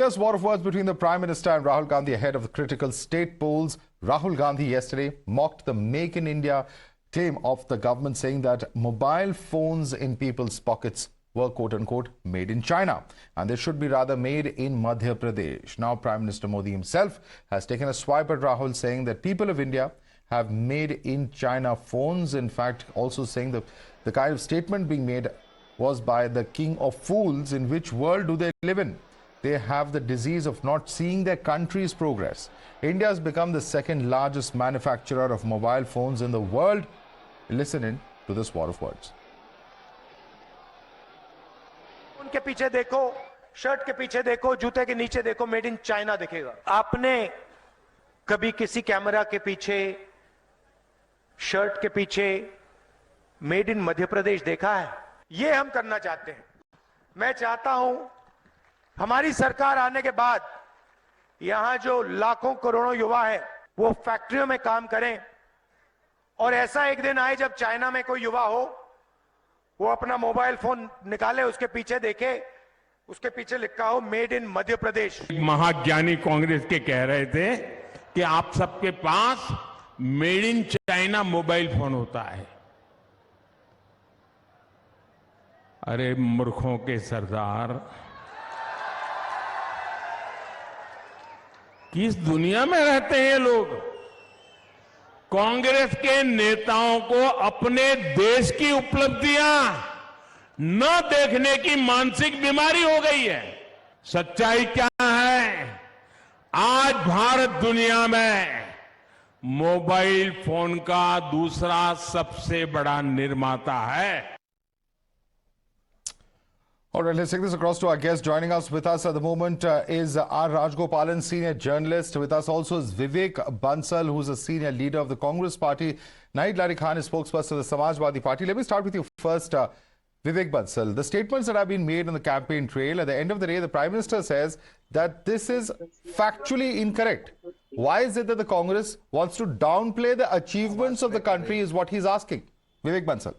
Here's war of words between the Prime Minister and Rahul Gandhi ahead of the critical state polls. Rahul Gandhi yesterday mocked the Make in India claim of the government, saying that mobile phones in people's pockets were quote-unquote made in China and they should be rather made in Madhya Pradesh. Now Prime Minister Modi himself has taken a swipe at Rahul, saying that people of India have made in China phones. In fact, also saying that the kind of statement being made was by the king of fools. In which world do they live in? They have the disease of not seeing their country's progress. India has become the second largest manufacturer of mobile phones in the world. Listen in to this war of words. उनके पीछे देखो, shirt के पीछे देखो, जूते के नीचे देखो, मेड इन चाइना दिखेगा। आपने कभी किसी कैमरा के पीछे, शर्ट के पीछे मेड इन मध्य प्रदेश देखा है? ये हम करना चाहते हैं। मैं चाहता हूं हमारी सरकार आने के बाद यहां जो लाखों करोड़ों युवा है वो फैक्ट्रियों में काम करें और ऐसा एक दिन आए जब चाइना में कोई युवा हो, वो अपना मोबाइल फोन निकाले, उसके पीछे देखे, उसके पीछे लिखा हो मेड इन मध्य प्रदेश। महाज्ञानी कांग्रेस के कह रहे थे कि आप सबके पास made in China mobile phone होता है। अरे मूर्खों के सरदार, किस दुनिया में रहते हैं ये लोग? कांग्रेस के नेताओं को अपने देश की उपलब्धियां न देखने की मानसिक बीमारी हो गई है। सच्चाई क्या है? आज भारत दुनिया में मोबाइल फोन का दूसरा सबसे बड़ा निर्माता है। All right, let's take this across to our guest. Joining us with us at the moment is our Rajgopalan, senior journalist. With us also is Vivek Bansal, who's a senior leader of the Congress party. Naid Lari Khan is spokesperson of the Samajwadi Party. Let me start with you first, Vivek Bansal. The statements that have been made on the campaign trail, at the end of the day, the Prime Minister says that this is factually incorrect. Why is it that the Congress wants to downplay the achievements of the country is what he's asking? Vivek Bansal.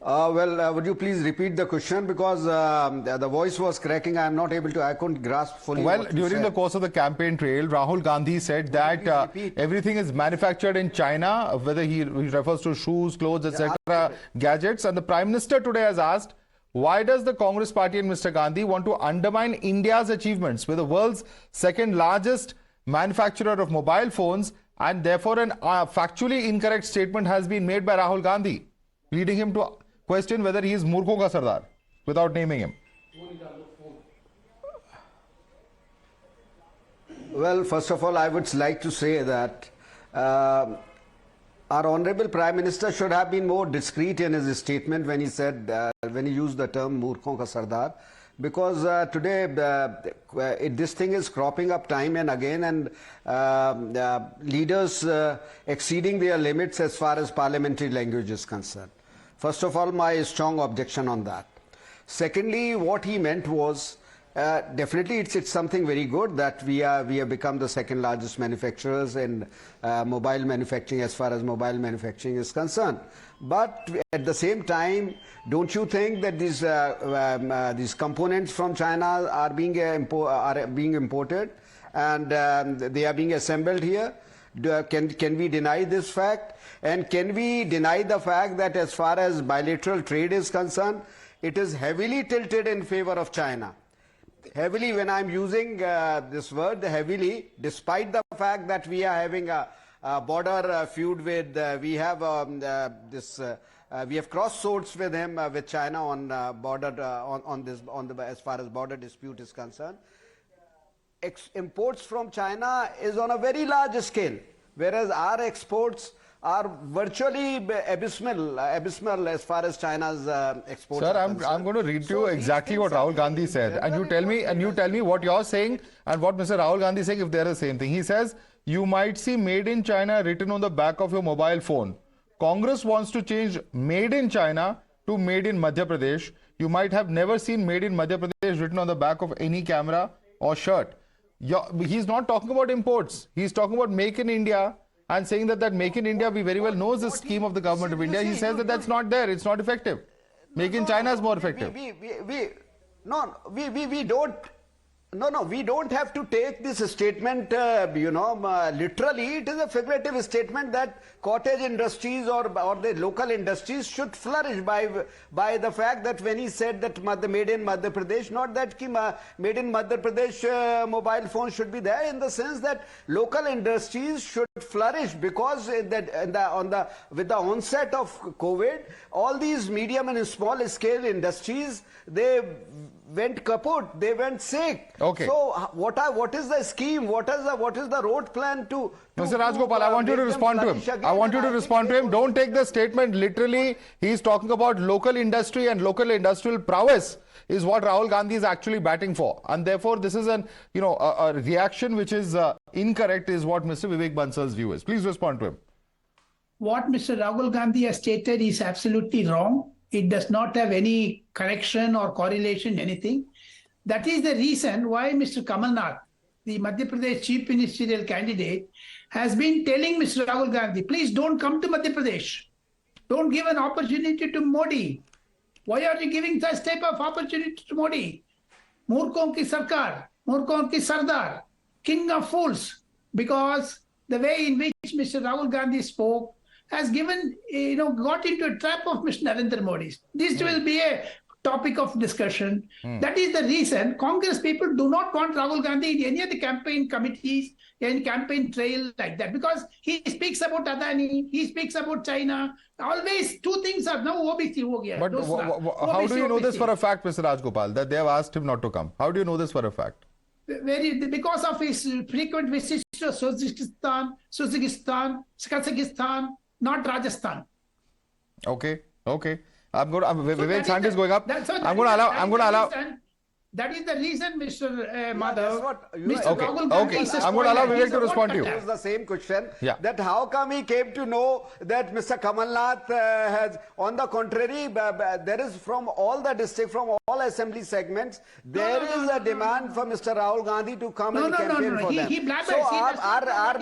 Would you please repeat the question, because the voice was cracking. I am not able to, I couldn't grasp fully. Well, during the course of the campaign trail, Rahul Gandhi said that everything is manufactured in China, whether he refers to shoes, clothes, etc., gadgets. And the Prime Minister today has asked, why does the Congress party and Mr. Gandhi want to undermine India's achievements? We're the world's second largest manufacturer of mobile phones, and therefore an factually incorrect statement has been made by Rahul Gandhi, leading him to question whether he is Murkhon ka Sardar, without naming him. Well, first of all, I would like to say that our Honorable Prime Minister should have been more discreet in his statement when he said, when he used the term Murkhon ka Sardar, because today this thing is cropping up time and again, and leaders exceeding their limits as far as parliamentary language is concerned. First of all, my strong objection on that. Secondly, what he meant was, definitely it's something very good that we have become the second largest manufacturers in mobile manufacturing as far as mobile manufacturing is concerned. But at the same time, don't you think that these components from China are being imported and they are being assembled here? Can we deny this fact? And can we deny the fact that as far as bilateral trade is concerned, it is heavily tilted in favor of China? Heavily, when I'm using this word, heavily, despite the fact that we are having a border feud with, we have crossed swords with him, with China on border, as far as border dispute is concerned. Imports from China is on a very large scale, whereas our exports are virtually abysmal as far as China's exports. Sir, I'm going to read to you exactly what Rahul Gandhi said, and you tell me what you're saying and what Mr. Rahul Gandhi is saying, if they're the same thing. He says, you might see made in China written on the back of your mobile phone. Congress wants to change made in China to made in Madhya Pradesh. You might have never seen made in Madhya Pradesh written on the back of any camera or shirt. He's not talking about imports. He's talking about make in India, and saying that Make in India, we very well knows the scheme of the government of India. He says that that's not there. It's not effective. Make in China is more effective. We don't have to take this statement, literally. It is a figurative statement that cottage industries or the local industries should flourish by the fact that when he said that made in Madhya Pradesh, not that made in Madhya Pradesh mobile phone should be there, in the sense that local industries should flourish, because with the onset of COVID, all these medium and small scale industries, they went kaput, they went sick. Okay. So what is the scheme? What is the road plan to Mr. Rajgopal, I want you to respond to him. I want you to respond to him. Don't take the statement literally. He's talking about local industry and local industrial prowess is what Rahul Gandhi is actually batting for. And therefore, this is a reaction which is incorrect, is what Mr. Vivek Bansal's view is. Please respond to him. What Mr. Rahul Gandhi has stated is absolutely wrong. It does not have any connection or correlation, anything. That is the reason why Mr. Kamal Nath, the Madhya Pradesh chief ministerial candidate, has been telling Mr. Rahul Gandhi, please don't come to Madhya Pradesh. Don't give an opportunity to Modi. Why are you giving such type of opportunity to Modi? Murkhon ki Sarkar, Murkhon ki Sardar, king of fools. Because the way in which Mr. Rahul Gandhi spoke has given, got into a trap of Mr. Narendra Modi. This will be a topic of discussion. That is the reason Congress people do not want Rahul Gandhi in any of the campaign committees, and campaign trail like that, because he speaks about Adani, he speaks about China. Always two things are now OBC ho gaya. But how do you know this for a fact, Mr. Rajgopal, that they have asked him not to come? How do you know this for a fact? Because of his frequent visits to Uzbekistan, Kazakhstan, not Rajasthan. Okay. Vivek's hand is going up. I'm going to allow. That is the reason, Mr. Madhav. Okay. I'm going to allow Vivek to respond to you. It was the same question. Yeah. That how come he came to know that Mr. Kamal Nath has, on the contrary, there is from all the district, from all assembly segments, there is a demand for Mr. Rahul Gandhi to come and campaign for them. He blabbers. So our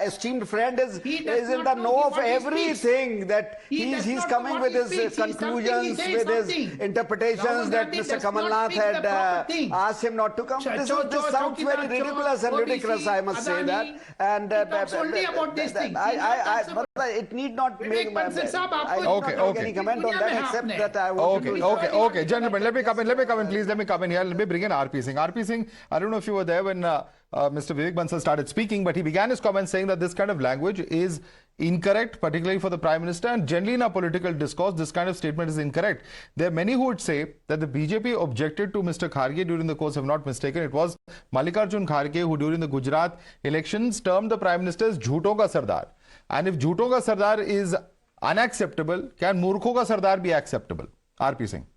esteemed friend is in the know of everything, that he's coming with his conclusions, with his interpretations that Mr. Kamal Nath had asked him not to come. This sounds very ridiculous and ludicrous, I must say that. And only about this thing. It need not make any comment on that, except that I want to... Okay. Gentlemen, let me come in, please. Let me come in here. Let me bring in RP Singh. RP Singh, I don't know if you were there when Mr. Vivek Bansal started speaking, but he began his comments saying that this kind of language is incorrect, particularly for the Prime Minister, and generally in our political discourse, this kind of statement is incorrect. There are many who would say that the BJP objected to Mr. Kharge during the course, if not mistaken. It was Mallikarjun Kharge who during the Gujarat elections termed the Prime Minister as Jhuton ka Sardar. And if Jhuton ka Sardar is unacceptable, can Murkhon ka Sardar be acceptable? RP Singh.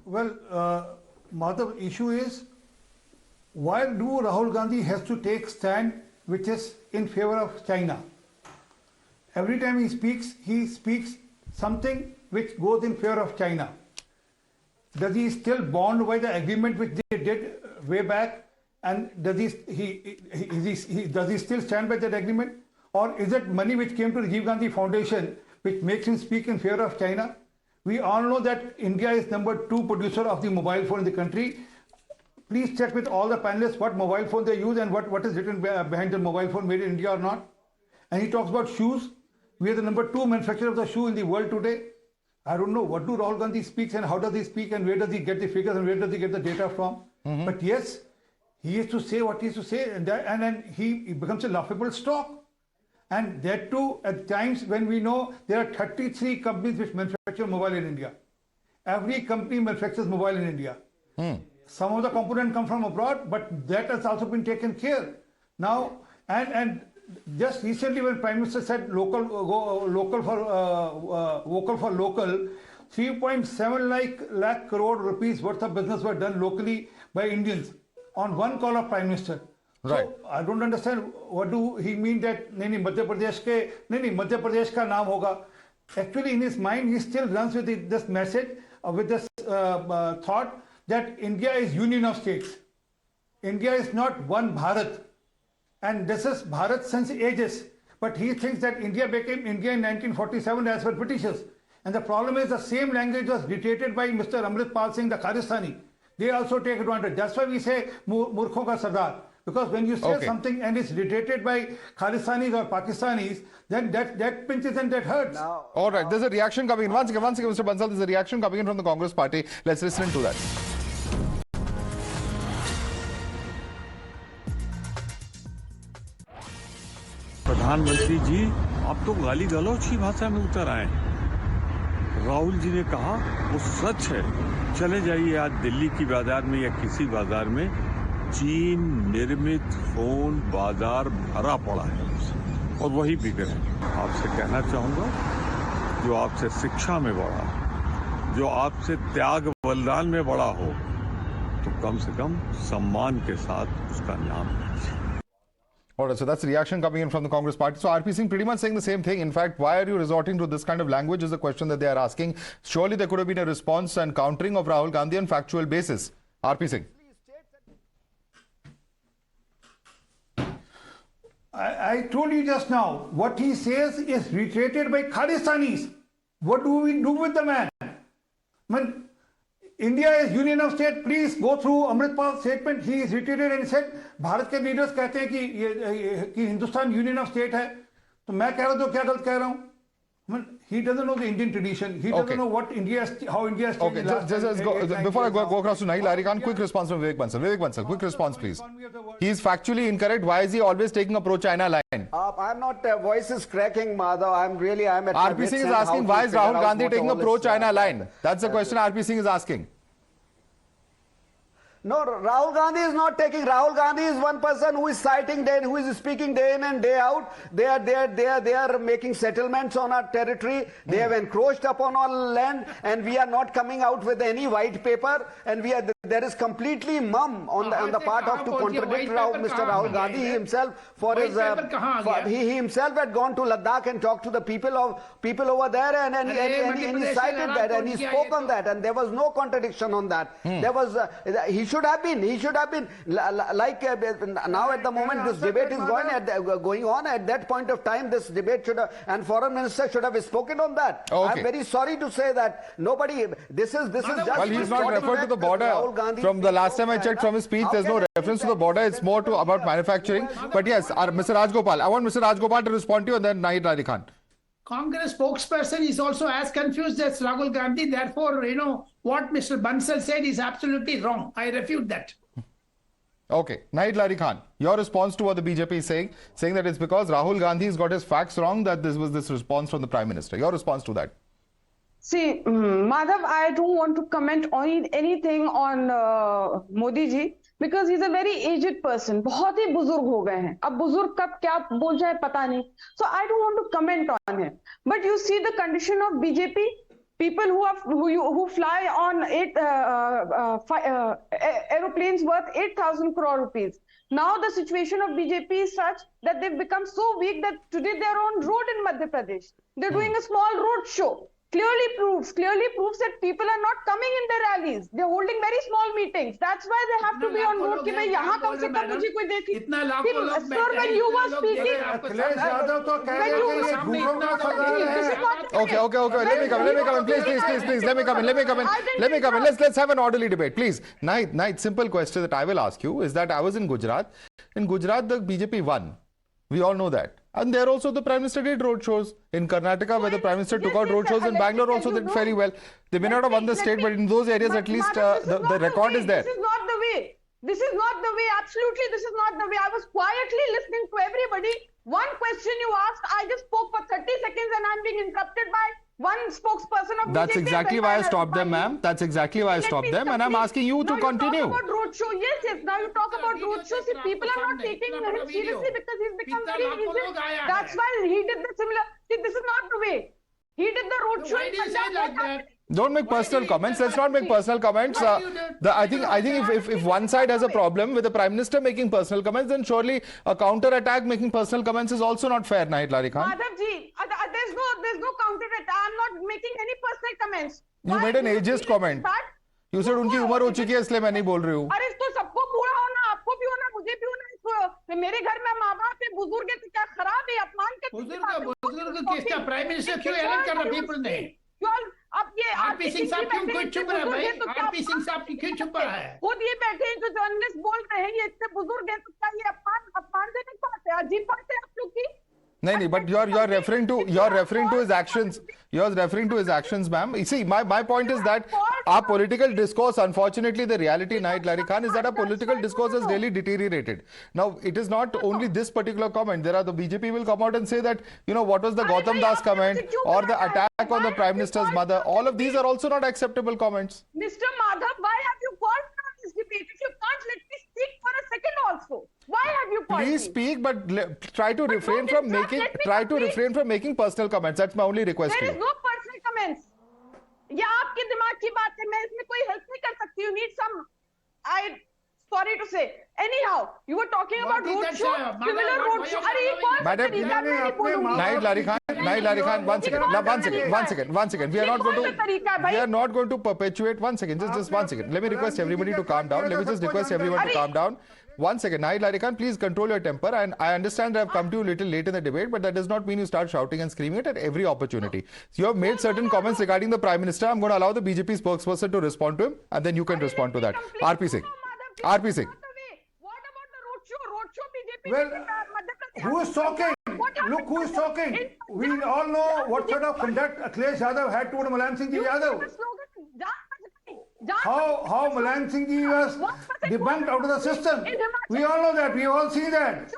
Well, Madhav, issue is, why do Rahul Gandhi has to take stand which is in favor of China? Every time he speaks something which goes in favor of China. Does he still bound by the agreement which they did way back? And does he still stand by that agreement? Or is it money which came to Rajiv Gandhi Foundation which makes him speak in favor of China? We all know that India is #2 producer of the mobile phone in the country. Please check with all the panelists what mobile phone they use and what is written behind the mobile phone, made in India or not. And he talks about shoes. We are the #2 manufacturer of the shoe in the world today. I don't know what do Rahul Gandhi speaks and how does he speak and where does he get the figures and where does he get the data from. But yes, he is to say what he is to say, and then he becomes a laughable stock. And that too at times when we know there are 33 companies which manufacture mobile in India. Every company manufactures mobile in India. Some of the components come from abroad, but that has also been taken care. Now, and just recently when Prime Minister said vocal for local, 3.7 lakh crore rupees worth of business were done locally by Indians on one call of Prime Minister. Right. So I don't understand what do he mean that Madhya Pradesh ka naam hoga. Actually in his mind he still runs with this message, with this thought that India is union of states. India is not one Bharat. And this is Bharat since ages. but he thinks that India became India in 1947 as per Britishers. And the problem is the same language was dictated by Mr. Amritpal Singh, the Khalistani. They also take advantage. That's why we say Murkhon ka Sardar. Because when you say something and it's dictated by Khalistanis or Pakistanis, then that pinches and that hurts. Now, all right, there's a reaction coming in. Once again, Mr. Bansal, there's a reaction coming in from the Congress party. Let's listen to that. प्रधानमंत्री जी, आप तो गाली गलौज की भाषा में उतर आए। राहुल जी ने कहा वो सच है। चले जाइए आज दिल्ली की बाजार में या किसी बाजार में, चीन निर्मित फोन बाजार भरा पड़ा है और वही बिक रहे हैं। आपसे कहना चाहूंगा, जो आपसे शिक्षा में बड़ा, जो आपसे त्याग बलिदान में बड़ा हो, तो कम से कम सम्मान के साथ उसका नाम लीजिए। All right, so that's the reaction coming in from the Congress party. So RP Singh pretty much saying the same thing. In fact, why are you resorting to this kind of language is the question that they are asking. Surely there could have been a response and countering of Rahul Gandhi on factual basis. RP Singh. I told you just now, what he says is reiterated by Khalistanis. What do we do with the man? Man, India is union of state. Please go through Amritpal's statement. He is reiterated and said, Bharat के leaders कहते हैं कि Hindustan union of state है, तो मैं कह रहा हूँ तो क्या गलत कह रहा हूँ? He doesn't know the Indian tradition. He doesn't know what how India has changed. Okay, just go, before I go across to Nahil Ari Khan, quick response from Vivek Bansal. Vivek Bansal, quick response, please. He is factually incorrect. Why is he always taking a pro-China line? I'm not, voice is cracking, Madhav. I'm at RP Singh is asking, why is Rahul Gandhi taking a pro-China line? That's the question RP Singh is asking. No, Rahul Gandhi is not taking. Rahul Gandhi is one person who is citing, who is speaking day in and day out. They are making settlements on our territory. They have encroached upon our land, and we are not coming out with any white paper. And there is completely mum on the part of to contradict Mr. Rahul Gandhi. He himself he himself had gone to Ladakh and talked to the people over there, and he cited that and he spoke on that, and there was no contradiction on that. There was he should have been like now at the moment this debate is going on. At that point of time, this debate should have, and foreign minister should have spoken on that. Okay. I'm very sorry to say that nobody. This is just. Well, he's not referred to the border. From the last time I checked from his speech, there's no reference to the border. It's more about manufacturing. But yes, Mr. Rajgopal, I want Mr. Rajgopal to respond to you, and then Nahid Ali Khan. Congress spokesperson is also as confused as Rahul Gandhi. Therefore, what Mr. Bansal said is absolutely wrong. I refute that. Okay, Nahid Ali Khan, your response to what the BJP is saying that it's because Rahul Gandhi has got his facts wrong that this was this response from the Prime Minister. Your response to that? See, Madhav, I don't want to comment on anything on Modi ji because he's a very aged person. बहुत ही बुजुर्ग हो गए हैं. अब बुजुर्ग कब क्या बोल जाए पता नहीं. So I don't want to comment on him. But you see the condition of BJP. People who fly on aeroplanes worth 8,000 crore rupees. Now the situation of BJP is such that they've become so weak that today they're on road in Madhya Pradesh. They're doing a small road show. Clearly proves that people are not coming in their rallies. They're holding very small meetings. That's why they have to be on road. कि भाई यहाँ कम से कम मुझे कोई देखे. Sir, when you were speaking, Okay. Let me come in. Please. Let me come in. Let's have an orderly debate, please. Nahid, simple question that I will ask you is that I was in Gujarat. In Gujarat, the BJP won. We all know that. And there also the Prime Minister did road shows. In Karnataka, where the Prime Minister took out road shows, in Bangalore also did fairly well. They may not have won the state, but in those areas at least the record is there. This is not the way. This is not the way. Absolutely, this is not the way. I was quietly listening to everybody. One question you asked, I just spoke for 30 seconds and I'm being interrupted by one spokesperson of That's BJP. exactly why I stopped them, ma'am. That's exactly why I stopped them, and I'm asking you to continue. Now you talk about roadshow. Yes. Now you talk about roadshow. See, people are not taking him seriously because he's become very easy. That's why he did the similar. See, this is not the way. He did the roadshow in Punjab. Don't make personal comments. Let's not make personal comments. I think if one side has a problem with the Prime Minister making personal comments, then surely a counter-attack making personal comments is also not fair, Nahid Ali Khan. Madhav ji, there's no counter-attack. I'm not making any personal comments. You made an ageist comment. You said उनकी उम्र हो चुकी है इसलिए मैं नहीं बोल रही हूँ. अरे तो सबको बूढ़ा होना, आपको भी होना, मुझे भी होना. मेरे घर में माँ बाप है बुजुर्ग है तो क्या खराब है, अपमान बुजुर्ग किसका प्राइम मिनिस्टर क्यों ऐलान कर रहा पीपल ने? अब ये आरपी सिंह साहब क्यों कोई चुप रहा है भाई? आरपी सिंह साहब क्यों चुप रहा है? खुद ये बैठे हैं जो जर्नलिस्ट बोल रहे हैं, ये इतने बुजुर्ग है तो क्या ये अपमानजनक बात है, अजीब बात है आप लोग की? नहीं, but you're referring to his actions. You're referring to his actions, ma'am. You see, my point is that our political discourse, unfortunately, the reality, Night Larry Khan, is that our political discourse has really deteriorated. Now, it is not only this particular comment. There are the BJP will come out and say that, you know, what was the Gautam Das comment or the attack on the Prime Minister's mother. All of these are also not acceptable comments. Mr. Madhav, why have you called me on this debate? If you can't let me speak for a second also, why have you called me? Please speak, but try to refrain from making personal comments. That's my only request to you. There is no personal comments. ये आपके दिमाग की बात है, मैं इसमें कोई help नहीं कर सकती. You need some. Sorry to say. Anyhow, you were talking about roadshow, similar roadshow. अरे ये कौन सा तरीका है? मैं नहीं बोलूँगी. Night Larry Khan, one second. We are not going to perpetuate. One second, just one second. Let me request everybody to calm down. Let me just request everyone to calm down. 1 second. Night Larry Khan, please control your temper. And I understand I've come to you a little late in the debate, but that does not mean you start shouting and screaming it at every opportunity. So you have made certain comments regarding the Prime Minister. I'm going to allow the BJP spokesperson to respond to him, and then you can respond to that. RP Singh. What about the roadshow BJP? Well, who is talking? Look who is talking. We all know what sort of conduct Akhilesh Yadav had toward Mulayam Singh Yadav. How Mulayam Singh Ji was debunked out of the system. We all know that. We all see that.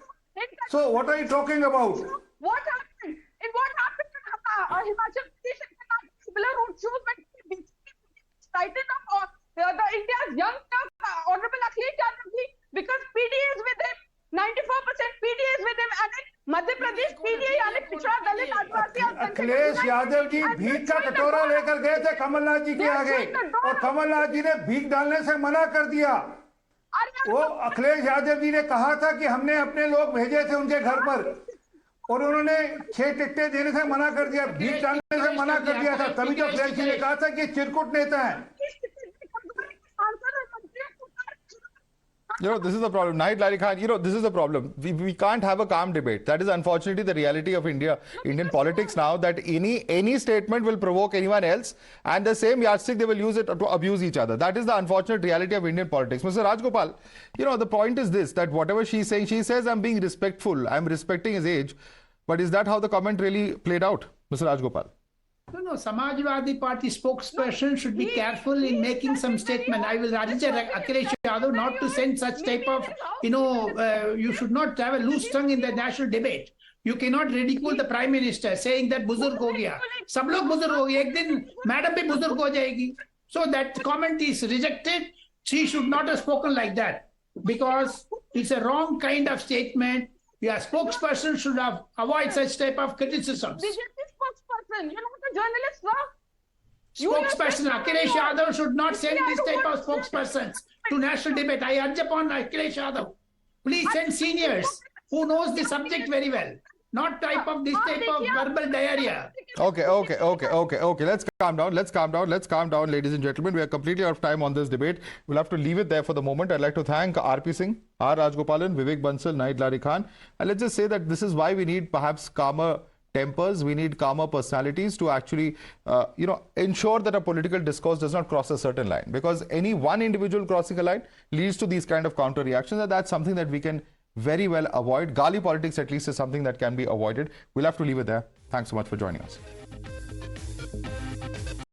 So what are you talking about? What happened? In what happened in Himachal Pradesh? Similar roadshows when cited up the India's young Honorable Akhilesh Yadav Ji, because PDA is with him. 94% PDA is with him, and in Madhya Pradesh PDA यानी पिछड़ा दलित आदिवासी अखिलेश यादव जी भीख का कटोरा लेकर गए थे कमलनाथ जी के आगे और कमलनाथ जी ने भीख डालने से मना कर दिया. वो अखिलेश यादव जी ने कहा था कि हमने अपने लोग भेजे थे उनके घर पर और उन्होंने 6 टिकटें देने से मना कर दिया, भीख डालने से मना कर दिया था. तभी तो अखिलेश जी ने कहा था कि चिरकुट नेता है. You know, this is the problem. Night Larry Khan, you know, this is the problem. We can't have a calm debate. That is unfortunately the reality of Indian politics now, that any statement will provoke anyone else, and the same yardstick they will use it to abuse each other. That is the unfortunate reality of Indian politics. Mr. Rajgopal, you know, the point is this, that whatever she's saying, she says I'm being respectful, I'm respecting his age. But is that how the comment really played out, Mr. Rajgopal? No, Samajwadi Party spokesperson should be careful in making some statement. I will urge Akhilesh Yadav not to send such type of, you should not have a loose tongue in the national debate. You cannot ridicule the Prime Minister saying that buzurg ho gaya. Sab log buzurg ho gaye. Ek din madam bhi buzurg ho jayegi. So that comment is rejected. She should not have spoken like that because it's a wrong kind of statement. Your spokesperson should have avoid such type of criticisms. You're not a journalist, sir. Spokesperson Akhilesh Yadav should not send this type of spokespersons to national debate. I urge upon Akhilesh Yadav. Please send seniors who knows the subject very well. Not type of this type of verbal diarrhea. Okay. Let's calm down, ladies and gentlemen. We are completely out of time on this debate. We'll have to leave it there for the moment. I'd like to thank RP Singh, R. Rajgopalan, Vivek Bansal, Night Larry Khan. And let's just say that this is why we need perhaps calmer tempers, we need calmer personalities to actually, ensure that a political discourse does not cross a certain line. Because any one individual crossing a line leads to these kind of counter reactions, and that's something that we can very well avoid. Gali politics, at least, is something that can be avoided. We'll have to leave it there. Thanks so much for joining us.